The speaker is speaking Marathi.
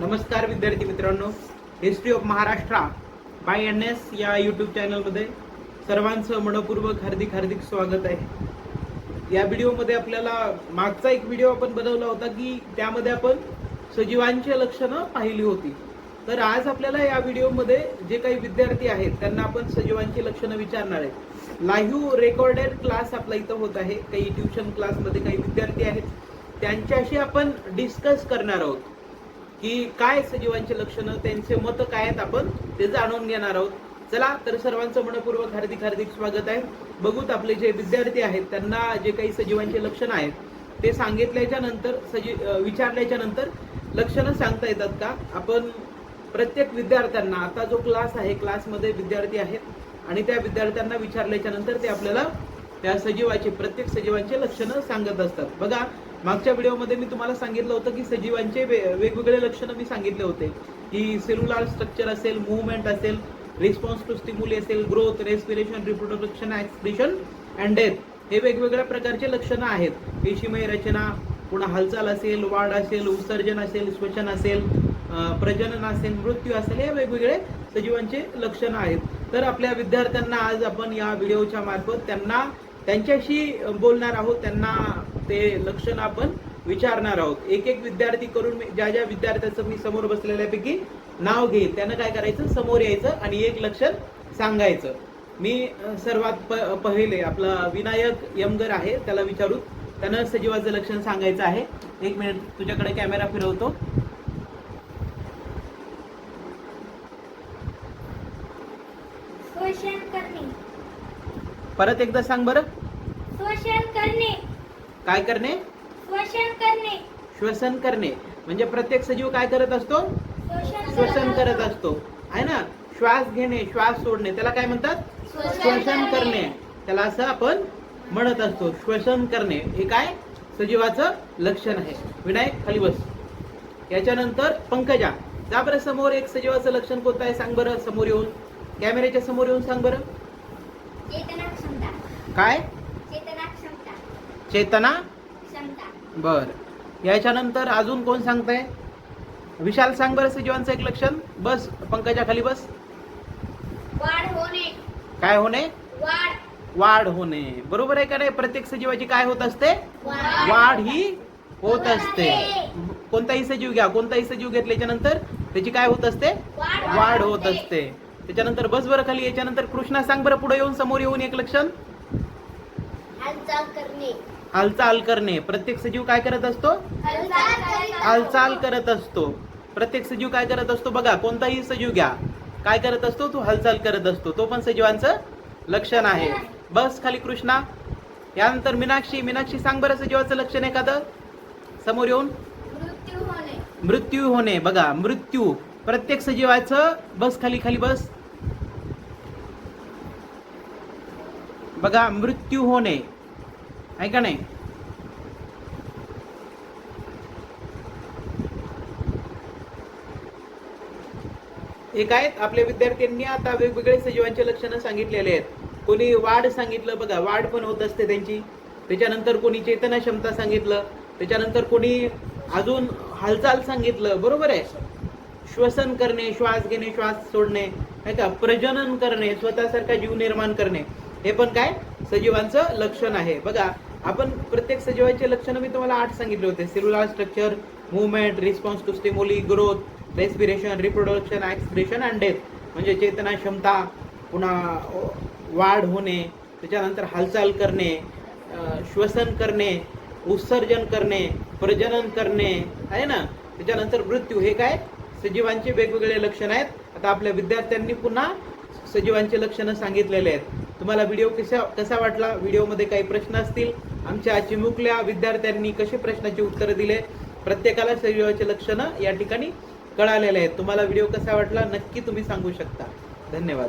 नमस्कार विद्यार्थी मित्रांनो, history of Maharashtra by NS या यूट्यूब चॅनलमध्ये सर्वांचं मनपूर्वक हार्दिक स्वागत आहे। या व्हिडिओमध्ये आपल्याला मागचा एक व्हिडिओ आपण बनवला होता की त्यामध्ये आपण सजीवांची लक्षणं पाहिली होती। तर आज आपल्याला या व्हिडिओमध्ये जे काही विद्यार्थी आहेत त्यांना आपण सजीवांची लक्षणं विचारणार आहे। लाईव्ह रेकॉर्डेड क्लास आपला इथं होत आहे। काही ट्युशन क्लासमध्ये काही विद्यार्थी आहेत, त्यांच्याशी आपण डिस्कस करणार आहोत की काय सजीवांची लक्षणं, त्यांचे मत काय आहेत, आपण ते जाणून घेणार आहोत। चला तर सर्वांचं मनपूर्वक हार्दिक स्वागत आहे। बघूत आपले जे विद्यार्थी आहेत त्यांना जे काही सजीवांचे लक्षणं आहेत ते सांगितल्याच्या नंतर विचारल्याच्या नंतर लक्षणं सांगता येतात का। आपण प्रत्येक विद्यार्थ्यांना, आता जो क्लास आहे क्लासमध्ये विद्यार्थी आहेत आणि त्या विद्यार्थ्यांना विचारल्याच्या नंतर ते आपल्याला त्या प्रत्येक सजीवांचे लक्षणं सांगत असतात। बघा, मागच्या व्हिडिओमध्ये मी तुम्हाला सांगितलं होतं की सजीवांचे वेगवेगळे लक्षणं मी सांगितले होते की सेल्युलर स्ट्रक्चर असेल, मूवमेंट असेल, रिस्पॉन्स टू स्टिम्युली असेल, growth, respiration, reproduction, expression and death, हे वेगवेगळ्या प्रकारचे लक्षणं आहेत। पेशीमय रचना, पुन्हा हालचाल असेल, वाढ असेल, उत्सर्जन असेल, श्वसन असेल, प्रजनन असेल, मृत्यू असेल, हे वेगवेगळे सजीवांचे लक्षणं आहेत। तर आपल्या विद्यार्थ्यांना आज आपण या व्हिडिओच्या मार्फत त्यांच्याशी बोलणार आहोत, त्यांना ते लक्षण आपण विचारणार आहोत। एक विद्यार्थी करून ज्या विद्यार्थ्याचं मी समोर बसलेल्यापैकी नाव घेईल त्यानं काय करायचं, समोर यायचं आणि एक लक्षण सांगायचं। मी सर्वात पहिले आपला विनायक यमगर आहे, त्याला विचारू, त्यानं सजीवाचं लक्षण सांगायचं आहे। एक मिनिट, तुझ्याकडे कॅमेरा फिरवतो। श्वसन करणे। परत एकदा सांग बरं। श्वसन करणे। काय करणे? श्वसन करणे। श्वसन करणे म्हणजे प्रत्येक सजीव काय करत असतो? श्वसन करत असतो, आहे ना। श्वास घेणे, श्वास सोडणे, त्याला काय म्हणतात? श्वसन करणे। त्याला असं आपण म्हणत असतो, श्वसन करणे। हे काय सजीवाचं लक्षण आहे। विनायक खाली बस। याच्यानंतर पंकजा, जा बरं समोर। एक सजीवाचं लक्षण कोणतं आहे सांग बरं, समोर येऊन, कॅमेऱ्याच्या समोर येऊन सांग बरं। चेतना क्षमता। काय? चेतना क्षमता। चेतना क्षमता। बर। याच्यानंतर अजून कोण सांगताय? विशाल, सांग बरं सजीवांचं एक लक्षण। बस पंकजा खाली बस। वाढ होणे। काय होणे? वाढ होणे। बरोबर आहे का नाही? प्रत्येक सजीवाची काय होत असते? वाढ ही होत असते। कोणताही सजीव घ्या, कोणताही सजीव घेतल्याच्या नंतर त्याची काय होत असते? वाढ होत असते। त्याच्यानंतर बस बरं खाली। याच्यानंतर कृष्णा, सांग बरं पुढे येऊन, समोर येऊन एक लक्षण। हालचाल करणे। हालचाल करणे। प्रत्येक सजीव काय करत असतो? हालचाल करत असतो। प्रत्येक सजीव काय करत असतो? बघा, कोणताही सजीव घ्या, काय करत असतो? तो हालचाल करत असतो। तो पण सजीवांचं लक्षण आहे। बस खाली कृष्णा। यानंतर मीनाक्षी, सांग बरं सजीवाचं लक्षण एखादं, समोर येऊन। मृत्यू होणे। बघा, मृत्यू प्रत्येक सजीवाचं। बस खाली बस। बघा, मृत्यू होणे, आहे का नाही? एक आहेत आपल्या विद्यार्थ्यांनी आता वेगवेगळे सजीवांचे लक्षणं सांगितलेले आहेत। कोणी वाढ सांगितलं, बघा वाढ पण होत असते त्यांची। त्याच्यानंतर कोणी चेतना क्षमता सांगितलं, त्याच्यानंतर कोणी अजून हालचाल सांगितलं, बरोबर आहे। श्वसन करणे, श्वास घेणे, श्वास सोडणे, आहे का। प्रजनन करणे, स्वतःसारखा जीव निर्माण करणे, हे पण काय सजीवांचं लक्षण आहे। बघा, आपण प्रत्येक सजीवाचे लक्षण मी तुम्हाला 8 सांगितले होते। Cellular structure, movement, response to stimuli, growth, respiration, reproduction, expression and death, म्हणजे चेतना क्षमता, पुन्हा वाढ होणे, त्याच्यानंतर हालचाल करणे, श्वसन करणे, उत्सर्जन करणे, प्रजनन करणे, आहे ना। त्याच्यानंतर मृत्यू, हे काय सजीवांचे वेगवेगळे लक्षण आहेत। आता आपल्या विद्यार्थ्यांनी पुन्हा सजीवांचे लक्षणं सांगितलेले आहेत। तुम्हाला व्हिडिओ कसा वाटला? व्हिडिओमध्ये काही प्रश्न असतील, आमच्या चिमुकल्या विद्यार्थ्यांनी कसे प्रश्नाची उत्तरं दिले, प्रत्येकाला सजीवाचे लक्षणं या ठिकाणी कळालेले आहेत। तुम्हाला व्हिडिओ कसा वाटला नक्की तुम्ही सांगू शकता। धन्यवाद।